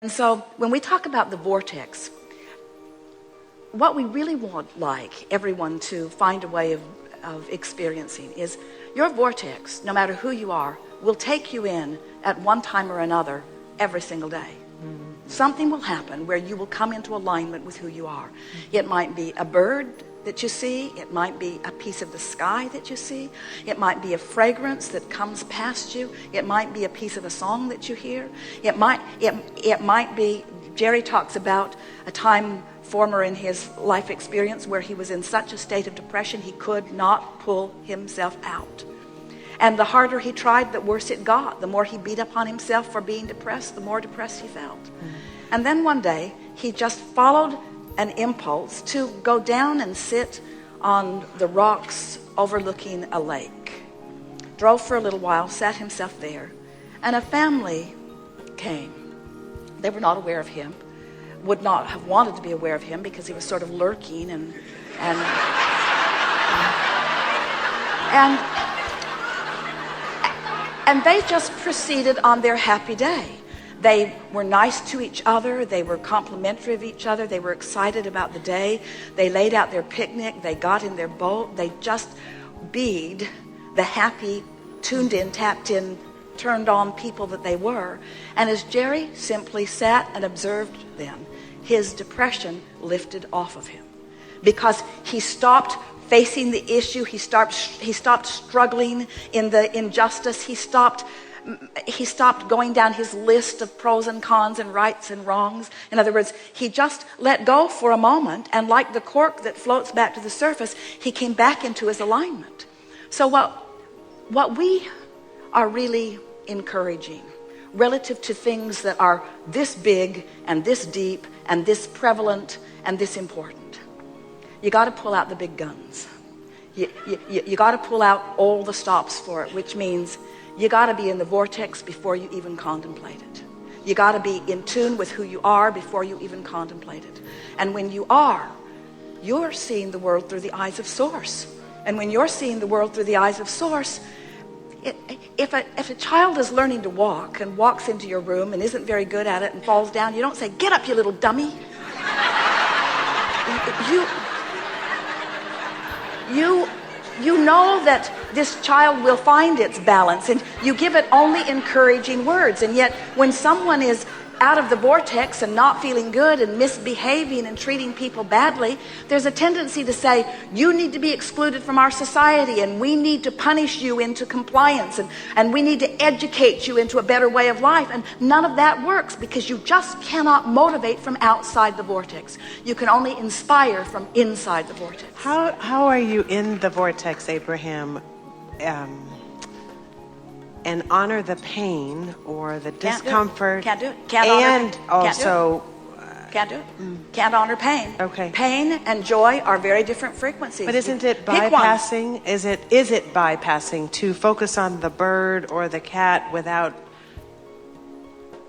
And so when we talk about the vortex, what we really want like everyone to find a way of experiencing is your vortex, no matter who you are, will take you in at one time or another every single day. Something will happen where you will come into alignment with who you are. It might be a bird that you see. It might be a piece of the sky that you see. It might be a fragrance that comes past you. It might be a piece of a song that you hear. It might be, Jerry talks about a time former in his life experience where he was in such a state of depression he could not pull himself out. And the harder he tried, the worse it got. The more he beat up on himself for being depressed, the more depressed he felt. And then one day, he just followed an impulse to go down and sit on the rocks overlooking a lake. Drove for a little while, sat himself there, and a family came. They were not aware of him, would not have wanted to be aware of him because he was sort of lurking and they just proceeded on their happy day. They were nice to each other. They were complimentary of each other. They were excited about the day. They laid out their picnic. They got in their boat. They just beed the happy, tuned in, tapped in, turned on people that they were. And as Jerry simply sat and observed them, his depression lifted off of him because he stopped facing the issue. He stopped struggling in the injustice. He stopped going down his list of pros and cons and rights and wrongs. In other words, he just let go for a moment, and like the cork that floats back to the surface, he came back into his alignment. So what we are really encouraging relative to things that are this big and this deep and this prevalent and this important, you got to pull out the big guns. You got to pull out all the stops for it, which means you got to be in the vortex before you even contemplate it. You got to be in tune with who you are before you even contemplate it. And when you are, you're seeing the world through the eyes of Source. And when you're seeing the world through the eyes of Source, if a child is learning to walk and walks into your room and isn't very good at it and falls down, you don't say, "Get up, you little dummy." You know that this child will find its balance, and you give it only encouraging words. And yet when someone is out of the vortex and not feeling good and misbehaving and treating people badly, there's a tendency to say, "You need to be excluded from our society, and we need to punish you into compliance, and we need to educate you into a better way of life." And none of that works, because you just cannot motivate from outside the vortex. You can only inspire from inside the vortex. How are you in the vortex, Abraham, and honor the pain or the discomfort? Can't do it. Can't honor pain. Also can't do it. Can't honor pain. Okay. Pain and joy are very different frequencies. But isn't it bypassing? Is it bypassing to focus on the bird or the cat without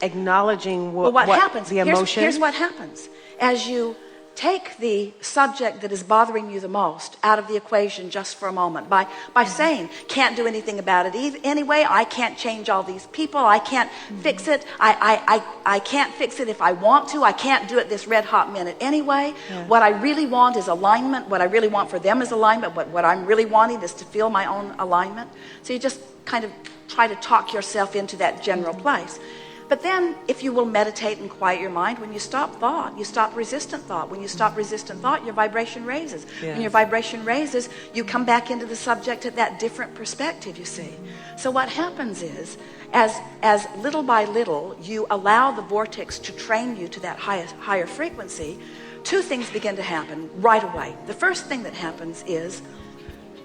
acknowledging what happens? The emotion. Here's what happens as you take the subject that is bothering you the most out of the equation just for a moment by saying, "Can't do anything about it anyway. I can't change all these people. I can't fix it. I can't fix it if I want to. I can't do it this red hot minute anyway. Yeah. What I really want is alignment. What I really want for them is alignment. What I'm really wanting is to feel my own alignment." So you just kind of try to talk yourself into that general place. But then if you will meditate and quiet your mind, when you stop thought, you stop resistant thought. When you stop resistant thought, your vibration raises. Yes. When your vibration raises, you come back into the subject at that different perspective, you see. So what happens is, as little by little, you allow the vortex to train you to that higher frequency, two things begin to happen right away. The first thing that happens is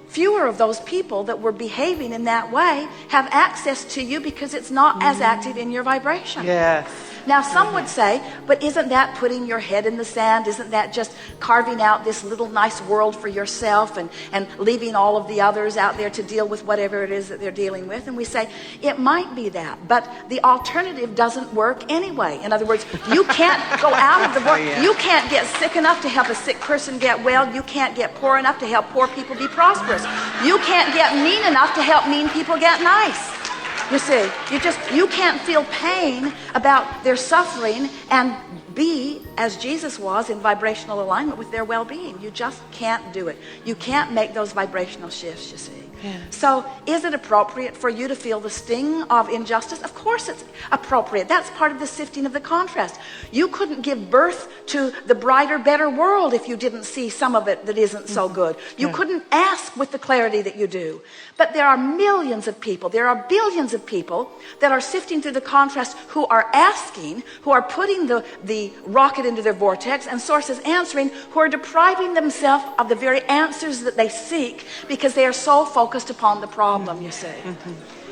fewer of those people that were behaving in that way have access to you because it's not as active in your vibration. Yes. Now, some would say, but isn't that putting your head in the sand? Isn't that just carving out this little nice world for yourself and leaving all of the others out there to deal with whatever it is that they're dealing with? And we say, it might be that, but the alternative doesn't work anyway. In other words, you can't go out of the world. You can't get sick enough to help a sick person get well. You can't get poor enough to help poor people be prosperous. You can't get mean enough to help mean people get nice. You see, you can't feel pain about their suffering and be, as Jesus was, in vibrational alignment with their well-being. You just can't do it. You can't make those vibrational shifts, you see. Yeah. So is it appropriate for you to feel the sting of injustice? Of course it's appropriate. That's part of the sifting of the contrast. You couldn't give birth to the brighter, better world if you didn't see some of it that isn't so good. You couldn't ask with the clarity that you do. But there are millions of people, there are billions of people that are sifting through the contrast, who are asking, who are putting the rocket into their vortex, and Source is answering, who are depriving themselves of the very answers that they seek because they are so focused upon the problem, you see.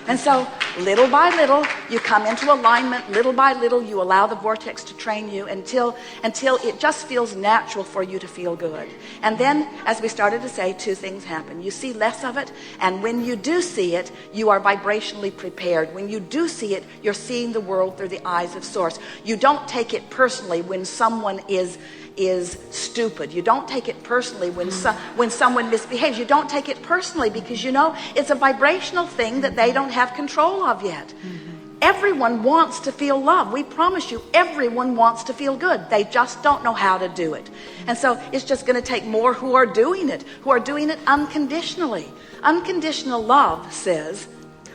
And so little by little you come into alignment. Little by little you allow the vortex to train you until it just feels natural for you to feel good. And then, as we started to say, two things happen. You see less of it, and when you do see it, you are vibrationally prepared. When you do see it, you're seeing the world through the eyes of Source. You don't take it personally when someone is stupid. You don't take it personally when someone misbehaves. You don't take it personally because you know it's a vibrational thing that they don't have control of yet. Everyone wants to feel love. We promise you, everyone wants to feel good. They just don't know how to do it. And so it's just going to take more who are doing it unconditionally. Unconditional love says,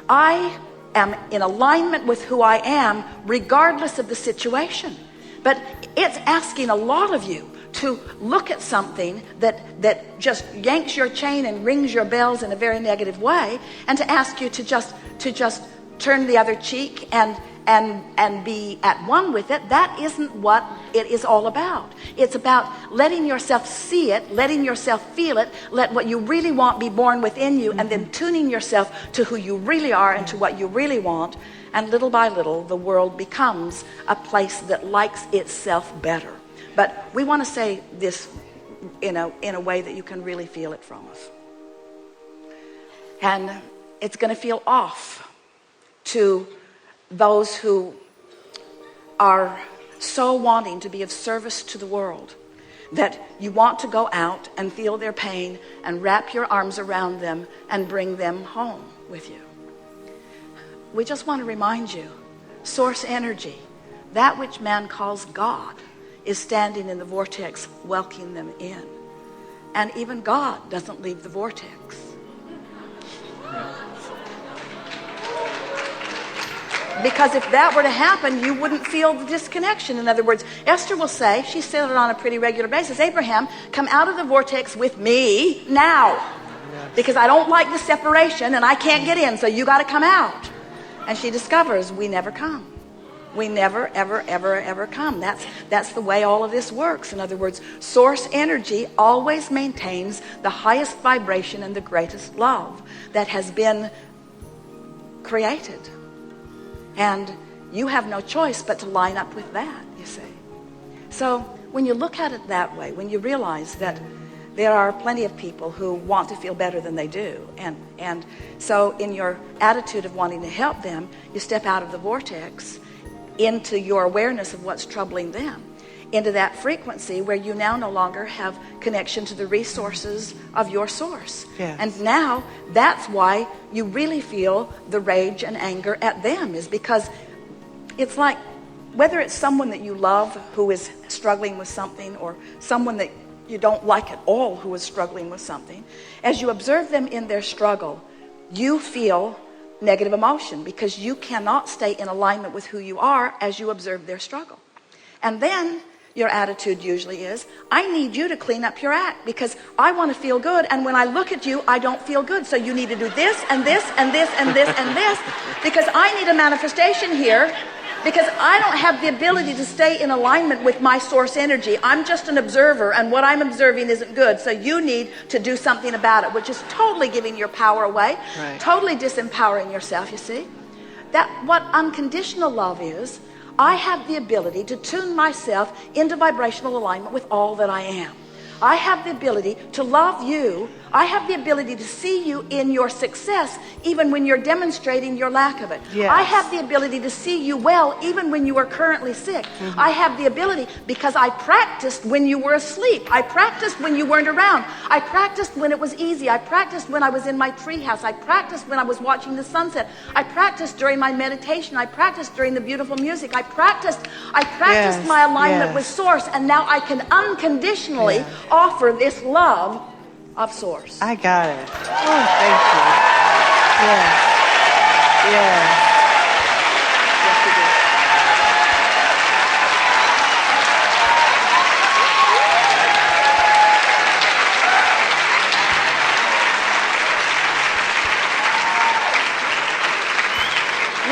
I am in alignment with who I am regardless of the situation. But it's asking a lot of you to look at something that just yanks your chain and rings your bells in a very negative way, and to ask you to just turn the other cheek and be at one with it. That isn't what it is all about. It's about letting yourself see it, letting yourself feel it, let what you really want be born within you, and then tuning yourself to who you really are and to what you really want. And little by little, the world becomes a place that likes itself better. But we want to say this in a way that you can really feel it from us. And it's going to feel off to those who are so wanting to be of service to the world that you want to go out and feel their pain and wrap your arms around them and bring them home with you. We just want to remind you, Source energy, that which man calls God, is standing in the vortex welcoming them in. And even God doesn't leave the vortex. Because if that were to happen, you wouldn't feel the disconnection. In other words, Esther will say, she said it on a pretty regular basis, Abraham, come out of the vortex with me now. Because I don't like the separation and I can't get in, so you got to come out. And she discovers we never come. We never, ever, ever, ever come. That's the way all of this works. In other words, Source energy always maintains the highest vibration and the greatest love that has been created. And you have no choice but to line up with that, you see. So when you look at it that way, when you realize that there are plenty of people who want to feel better than they do, and so in your attitude of wanting to help them, you step out of the vortex into your awareness of what's troubling them, into that frequency where you now no longer have connection to the resources of your Source. Yes. And now that's why you really feel the rage and anger at them, is because it's like, whether it's someone that you love who is struggling with something, or someone that you don't like at all who is struggling with something, as you observe them in their struggle, you feel negative emotion because you cannot stay in alignment with who you are as you observe their struggle. And then your attitude usually is, I need you to clean up your act because I want to feel good, and when I look at you, I don't feel good. So you need to do this and this and this and this and this because I need a manifestation here, because I don't have the ability to stay in alignment with my Source energy. I'm just an observer, and what I'm observing isn't good. So you need to do something about it, which is totally giving your power away, right. Totally disempowering yourself, you see. That what unconditional love is, I have the ability to tune myself into vibrational alignment with all that I am. I have the ability to love you I have the ability to see you in your success even when you're demonstrating your lack of it. Yes. I have the ability to see you well even when you are currently sick. I have the ability because I practiced when you were asleep. I practiced when you weren't around. I practiced when it was easy. I practiced when I was in my treehouse. I practiced when I was watching the sunset. I practiced during my meditation. I practiced during the beautiful music. I practiced Yes, my alignment yes. with Source, and now I can unconditionally offer this love of Source. I got it. Oh, thank you. Yes. Yes. Yes, you do.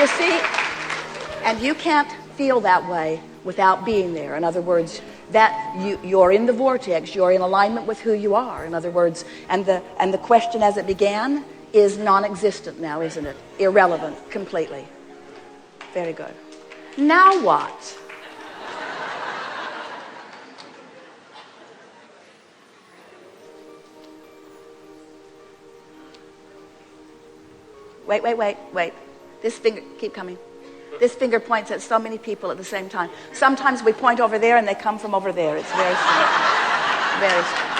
You see, and you can't feel that way without being there. In other words, that you're in the vortex, you're in alignment with who you are. In other words, and the question as it began is non-existent now, isn't it? Irrelevant completely. Very good. Now what? Wait. This finger, keep coming. This finger points at so many people at the same time. Sometimes we point over there and they come from over there. It's very strange. Very strange.